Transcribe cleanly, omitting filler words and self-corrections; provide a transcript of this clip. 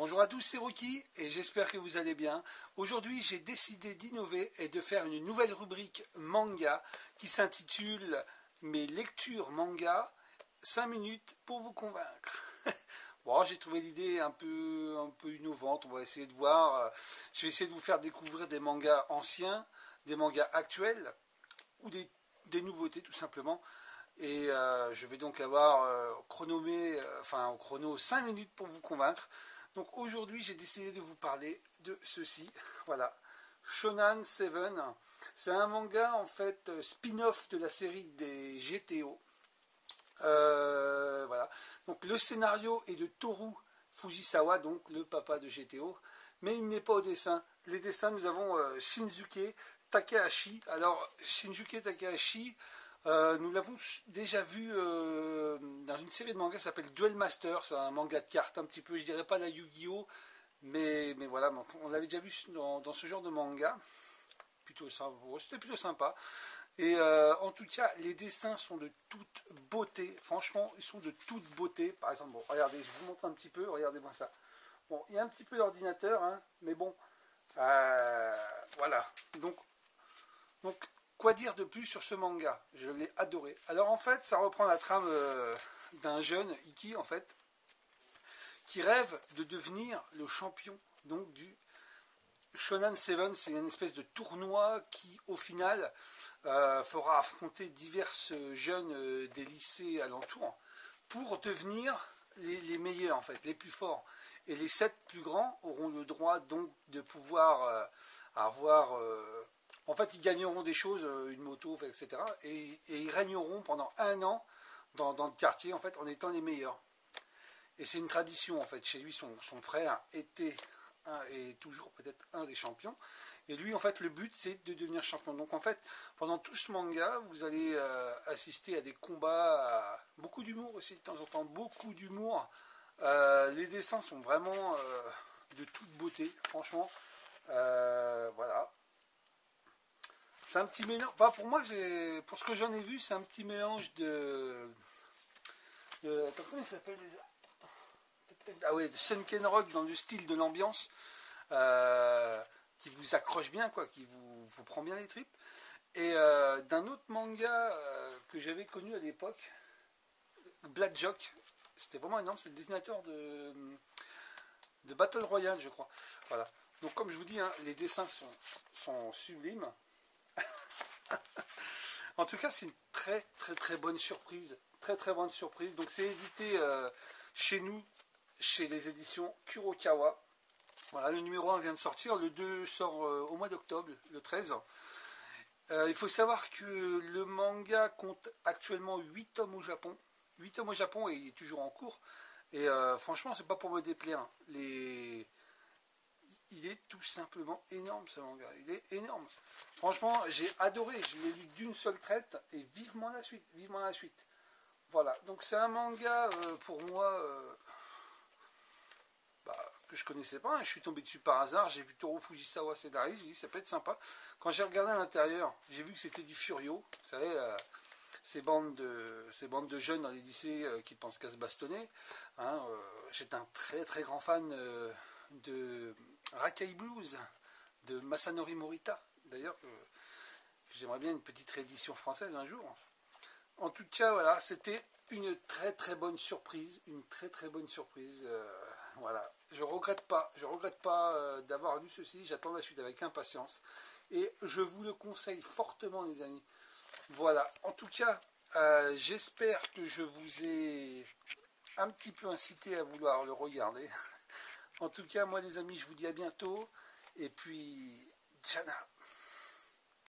Bonjour à tous, c'est Rocky et j'espère que vous allez bien. Aujourd'hui, j'ai décidé d'innover et de faire une nouvelle rubrique manga qui s'intitule Mes lectures manga, 5 minutes pour vous convaincre. Bon, j'ai trouvé l'idée un peu innovante, on va essayer de voir. Je vais essayer de vous faire découvrir des mangas anciens, des mangas actuels ou des nouveautés tout simplement. Et je vais donc avoir au chrono 5 minutes pour vous convaincre. Donc aujourd'hui, j'ai décidé de vous parler de ceci. Voilà, Shonan Seven. C'est un manga en fait spin-off de la série des GTO. Voilà. Donc le scénario est de Toru Fujisawa, donc le papa de GTO, mais il n'est pas au dessin. Les dessins, nous avons Shinsuke Takahashi. Alors Shinsuke Takahashi, nous l'avons déjà vu dans une série de mangas qui s'appelle Duel Master. C'est un manga de cartes un petit peu, je dirais pas la Yu-Gi-Oh, mais voilà, on l'avait déjà vu dans ce genre de manga. C'était plutôt sympa. Et en tout cas, les dessins sont de toute beauté. Franchement, ils sont de toute beauté. Par exemple, bon, regardez, je vous montre un petit peu. Regardez-moi ça. Bon, il y a un petit peu d'ordinateur, hein, mais bon, voilà. Donc, quoi dire de plus sur ce manga? Je l'ai adoré. Alors en fait, ça reprend la trame d'un jeune Iki, en fait, qui rêve de devenir le champion donc du Shonan Seven. C'est une espèce de tournoi qui, au final, fera affronter divers jeunes des lycées alentours pour devenir les meilleurs, en fait, les plus forts. Et les 7 plus grands auront le droit donc de pouvoir avoir... en fait, ils gagneront des choses, une moto, etc. Et ils régneront pendant 1 an dans le quartier, en fait, en étant les meilleurs. Et c'est une tradition, en fait. Chez lui, son frère était et toujours peut-être un des champions. Et lui, en fait, le but, c'est de devenir champion. Donc, en fait, pendant tout ce manga, vous allez assister à des combats, beaucoup d'humour aussi, de temps en temps, beaucoup d'humour. Les dessins sont vraiment de toute beauté, franchement. Voilà. C'est un petit mélange. Bah, pour moi, pour ce que j'en ai vu, c'est un petit mélange attends, comment il s'appelle déjà? Ah ouais, de Sunken Rock dans le style de l'ambiance, qui vous accroche bien, quoi, qui vous prend bien les tripes. Et d'un autre manga que j'avais connu à l'époque, Black Jock. C'était vraiment énorme, c'est le dessinateur de Battle Royale, je crois. Voilà. Donc comme je vous dis, hein, les dessins sont sublimes. En tout cas, c'est une très très très bonne surprise. Très très bonne surprise. Donc c'est édité chez nous, chez les éditions Kurokawa. Voilà, le numéro 1 vient de sortir. Le 2 sort au mois d'octobre, le 13. Il faut savoir que le manga compte actuellement 8 tomes au Japon. 8 tomes au Japon et il est toujours en cours. Et franchement, c'est pas pour me déplaire. Il est tout simplement énorme, ce manga. Il est énorme. Franchement, j'ai adoré. Je l'ai lu d'une seule traite et vivement la suite. Vivement la suite. Voilà. Donc c'est un manga pour moi que je connaissais pas. Je suis tombé dessus par hasard. J'ai vu Toru Fujisawa scénariste. J'ai dit ça peut être sympa. Quand j'ai regardé à l'intérieur, j'ai vu que c'était du Furio. Vous savez, ces bandes de jeunes dans les lycées qui pensent qu'à se bastonner. Hein, j'étais un très très grand fan de Rakai Blues de Masanori Morita. D'ailleurs, j'aimerais bien une petite réédition française un jour. En tout cas, voilà, c'était une très très bonne surprise. Une très très bonne surprise. Voilà. Je regrette pas d'avoir lu ceci. J'attends la suite avec impatience. Et je vous le conseille fortement, les amis. Voilà. En tout cas, j'espère que je vous ai un petit peu incité à vouloir le regarder. En tout cas, moi, les amis, je vous dis à bientôt. Et puis, Jana.